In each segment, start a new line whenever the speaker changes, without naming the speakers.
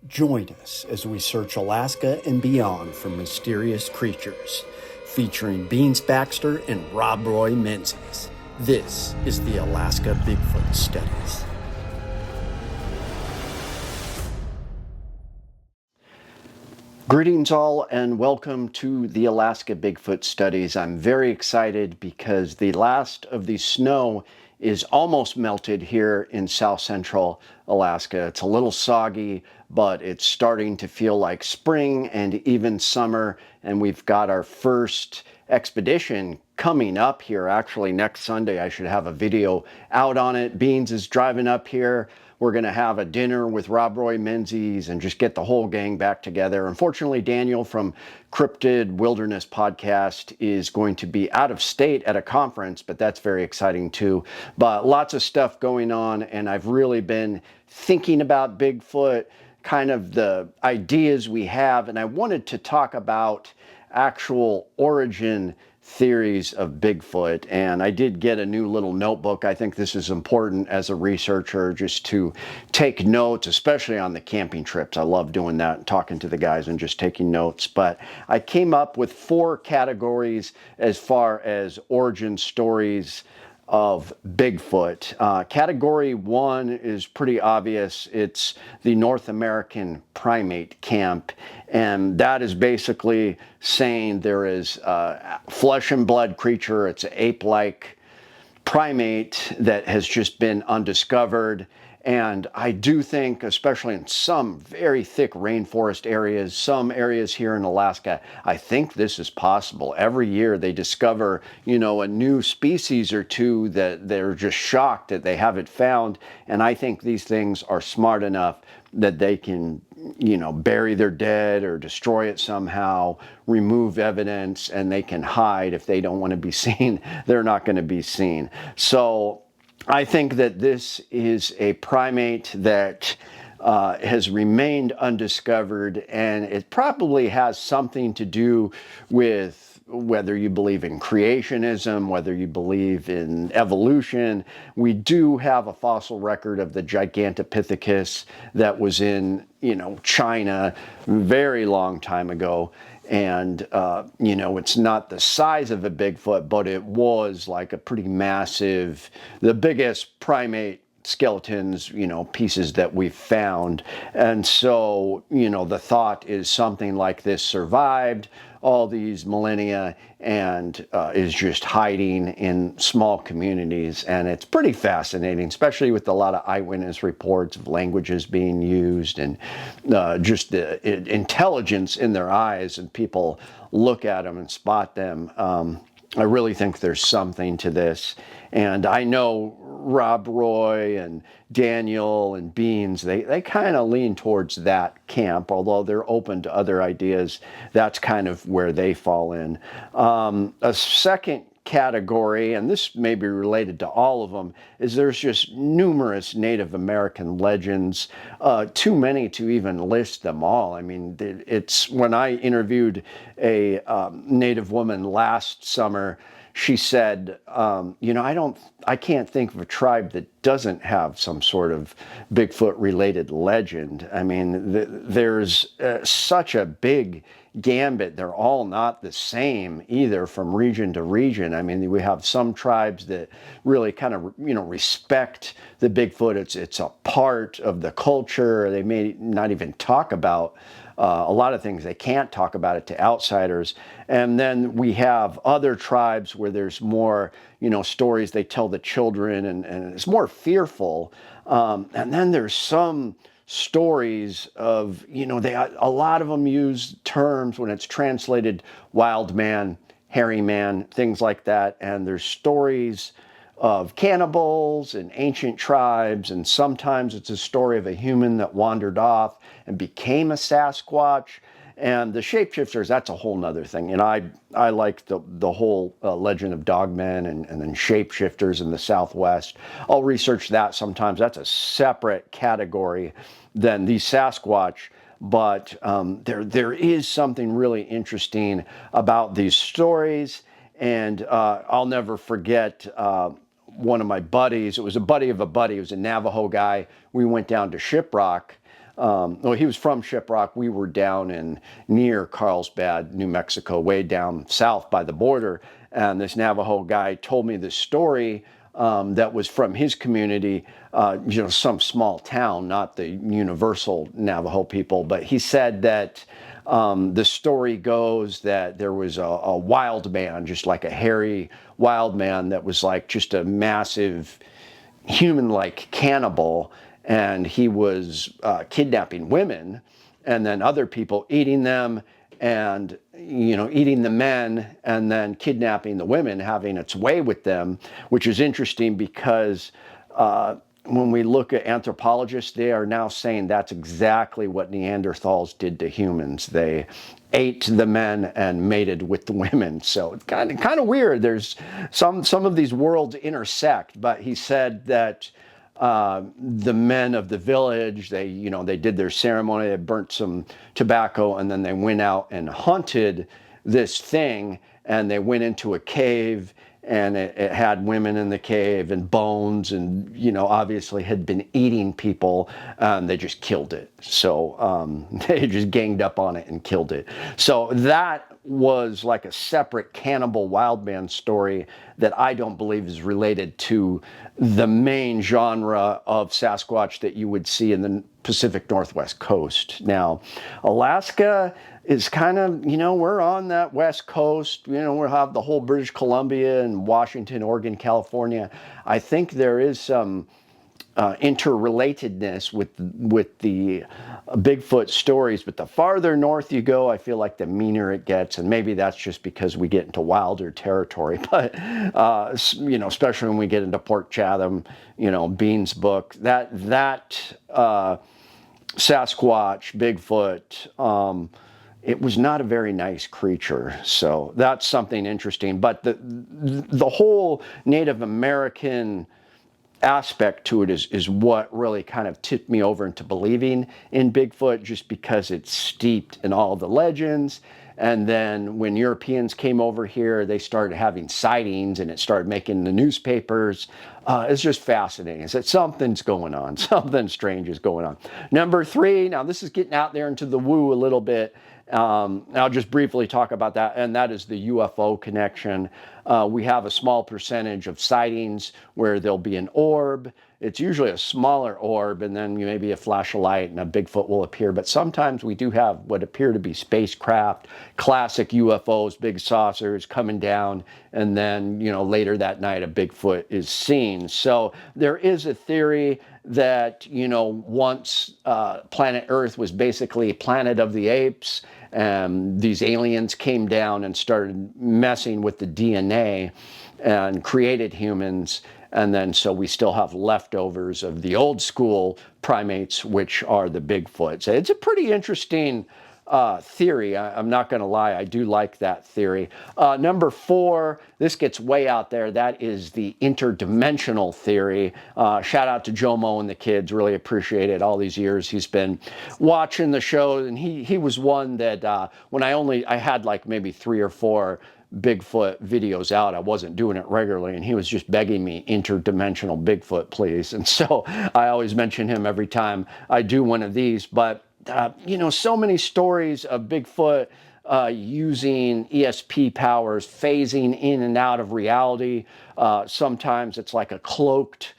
Join us as we search Alaska and beyond for mysterious creatures, featuring Beans Baxter and Rob Roy Menzies. This is the Alaska Bigfoot Studies. Greetings all and welcome to the Alaska Bigfoot Studies. I'm very excited because the last of the snow is almost melted here in south central Alaska. It's a little soggy, but it's starting to feel like spring and even summer, and we've got our first expedition coming up here. Actually, next Sunday I should have a video out on it. Beans is driving up here. We're going to have a dinner with Rob Roy Menzies and just get the whole gang back together. Unfortunately, Daniel from Cryptid Wilderness Podcast is going to be out of state at a conference, but that's very exciting too. But lots of stuff going on, and I've really been thinking about Bigfoot, kind of the ideas we have, and I wanted to talk about actual origin theories of Bigfoot, and I did get a new little notebook. I think this is important as a researcher, just to take notes, especially on the camping trips. I love doing that, talking to the guys and just taking notes. But I came up with 4 categories as far as origin stories of Bigfoot. Category 1 is pretty obvious. It's the North American primate camp, and that is basically saying there is a flesh and blood creature. It's an ape-like primate that has just been undiscovered. And I do think, especially in some very thick rainforest areas, some areas here in Alaska, I think this is possible. Every year they discover, a new species or two that they're just shocked that they haven't found. And I think these things are smart enough that they can, bury their dead or destroy it somehow, remove evidence, and they can hide. If they don't want to be seen, they're not going to be seen. So I think that this is a primate that has remained undiscovered, and it probably has something to do with whether you believe in creationism, whether you believe in evolution. We do have a fossil record of the Gigantopithecus that was in, China very long time ago. And, it's not the size of a Bigfoot, but it was like a pretty massive, the biggest primate skeletons, pieces that we've found. And so, the thought is something like this survived all these millennia and is just hiding in small communities. And it's pretty fascinating, especially with a lot of eyewitness reports of languages being used and just the intelligence in their eyes, and people look at them and spot them. I really think there's something to this. And I know Rob Roy and Daniel and Beans, they kind of lean towards that camp, although they're open to other ideas. That's kind of where they fall in. A second category, and this may be related to all of them, is there's just numerous Native American legends, too many to even list them all. I mean, it's when I interviewed a Native woman last summer, she said, I can't think of a tribe that doesn't have some sort of Bigfoot-related legend. I mean, there's such a big gambit. They're all not the same either from region to region. I mean, we have some tribes that really kind of, respect the Bigfoot. It's a part of the culture. They may not even talk about a lot of things. They can't talk about it to outsiders. And then we have other tribes where there's more, stories they tell the children, and it's more fearful. And then there's some stories of, a lot of them use terms when it's translated wild man, hairy man, things like that. And there's stories of cannibals and ancient tribes, and sometimes it's a story of a human that wandered off and became a Sasquatch. And the shapeshifters, that's a whole nother thing. And I like the whole legend of dogmen and then shapeshifters in the Southwest. I'll research that sometimes. That's a separate category than the Sasquatch. But there is something really interesting about these stories. And I'll never forget one of my buddies. It was a buddy of a buddy. He was a Navajo guy. We went down to Shiprock Well, he was from Shiprock. We were down in near Carlsbad, New Mexico, way down south by the border. And this Navajo guy told me this story that was from his community, some small town, not the universal Navajo people. But he said that the story goes that there was a wild man, just like a hairy wild man that was like just a massive human-like cannibal, and he was kidnapping women and then other people eating them, and eating the men and then kidnapping the women, having its way with them, which is interesting because when we look at anthropologists, they are now saying that's exactly what Neanderthals did to humans. They ate the men and mated with the women. So it's kind of weird. There's some of these worlds intersect, but he said that the men of the village, they did their ceremony, they burnt some tobacco, and then they went out and hunted this thing, and they went into a cave, and it had women in the cave and bones, and obviously had been eating people, and they just killed it. So they just ganged up on it and killed it. So that was like a separate cannibal wild man story that I don't believe is related to the main genre of Sasquatch that you would see in the Pacific Northwest coast. Now, Alaska is kind of, we're on that west coast. We have the whole British Columbia and Washington, Oregon, California. I think there is some interrelatedness with the Bigfoot stories, but the farther north you go, I feel like the meaner it gets, and maybe that's just because we get into wilder territory. But especially when we get into Port Chatham, Bean's book, that Sasquatch, Bigfoot, it was not a very nice creature. So that's something interesting. But the whole Native American aspect to it is what really kind of tipped me over into believing in Bigfoot, just because it's steeped in all the legends. And then when Europeans came over here, they started having sightings, and it started making the newspapers. It's just fascinating. It's that something's going on. Something strange is going on. Number 3, now this is getting out there into the woo a little bit. I'll just briefly talk about that, and that is the UFO connection. We have a small percentage of sightings where there'll be an orb. It's usually a smaller orb, and then maybe a flash of light and a Bigfoot will appear. But sometimes we do have what appear to be spacecraft, classic UFOs, big saucers coming down, and then, later that night a Bigfoot is seen. So there is a theory that, once planet Earth was basically planet of the apes, and these aliens came down and started messing with the DNA and created humans. And then so we still have leftovers of the old school primates, which are the Bigfoot. So it's a pretty interesting theory. I'm not going to lie. I do like that theory. Number 4, this gets way out there. That is the interdimensional theory. Shout out to Jomo and the kids. Really appreciate it. All these years he's been watching the show, and he was one that when I had like maybe 3 or 4 Bigfoot videos out. I wasn't doing it regularly, and he was just begging me, interdimensional Bigfoot, please. And so I always mention him every time I do one of these. But so many stories of Bigfoot using ESP powers, phasing in and out of reality. Sometimes it's like a cloaked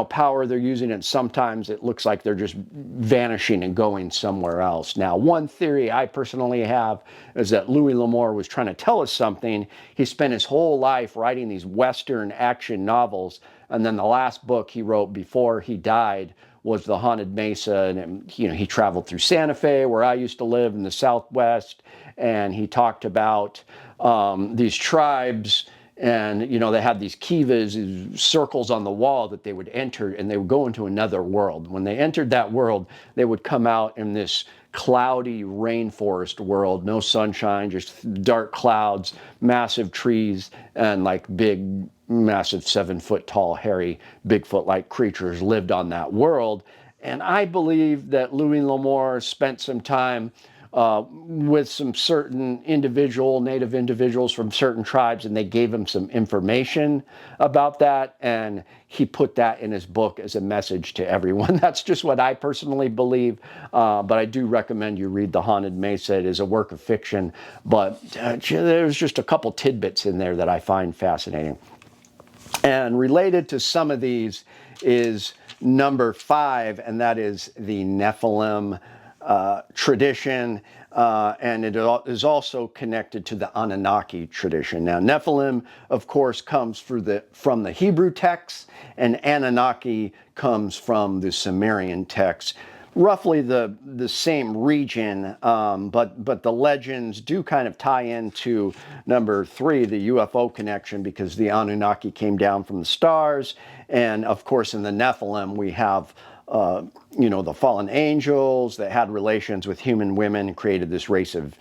power they're using, and sometimes it looks like they're just vanishing and going somewhere else. Now, one theory I personally have is that Louis L'Amour was trying to tell us something. He spent his whole life writing these Western action novels, and then the last book he wrote before he died was The Haunted Mesa, and he traveled through Santa Fe, where I used to live in the Southwest, and he talked about these tribes. And, they had these kivas, these circles on the wall that they would enter, and they would go into another world. When they entered that world, they would come out in this cloudy rainforest world, no sunshine, just dark clouds, massive trees, and like big, massive 7-foot tall, hairy, Bigfoot-like creatures lived on that world. And I believe that Louis L'Amour spent some time with some certain native individuals from certain tribes, and they gave him some information about that, and he put that in his book as a message to everyone. That's just what I personally believe, but I do recommend you read The Haunted Mesa. It is a work of fiction, but there's just a couple tidbits in there that I find fascinating. And related to some of these is number 5, and that is the Nephilim tradition, and it is also connected to the Anunnaki tradition. Now, Nephilim, of course, comes from the Hebrew texts, and Anunnaki comes from the Sumerian texts. Roughly the same region, but the legends do kind of tie into number 3, the UFO connection, because the Anunnaki came down from the stars, and of course in the Nephilim we have the fallen angels that had relations with human women and created this race of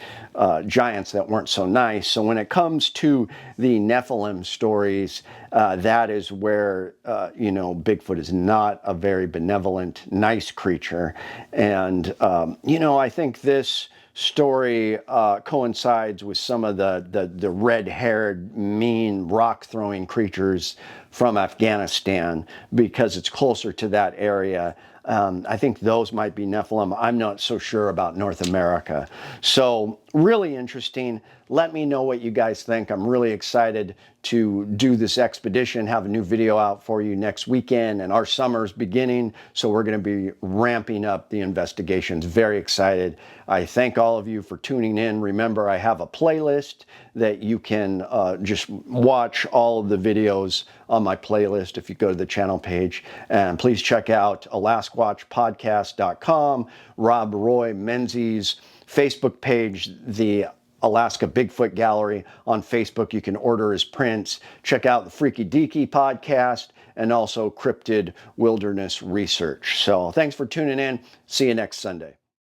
giants that weren't so nice. So when it comes to the Nephilim stories, that is where, Bigfoot is not a very benevolent, nice creature. And, I think this story coincides with some of the red-haired, mean, rock-throwing creatures from Afghanistan because it's closer to that area. I think those might be Nephilim. I'm not so sure about North America. So really interesting. Let me know what you guys think. I'm really excited to do this expedition, have a new video out for you next weekend, and our summer's beginning, so we're going to be ramping up the investigations. Very excited. I thank all of you for tuning in. Remember, I have a playlist that you can just watch all of the videos on my playlist if you go to the channel page. And please check out AlaskaWatchPodcast.com, Rob Roy Menzies' Facebook page, the Alaska Bigfoot Gallery on Facebook. You can order his prints. Check out the Freaky Deaky podcast and also Cryptid Wilderness Research. So thanks for tuning in. See you next Sunday.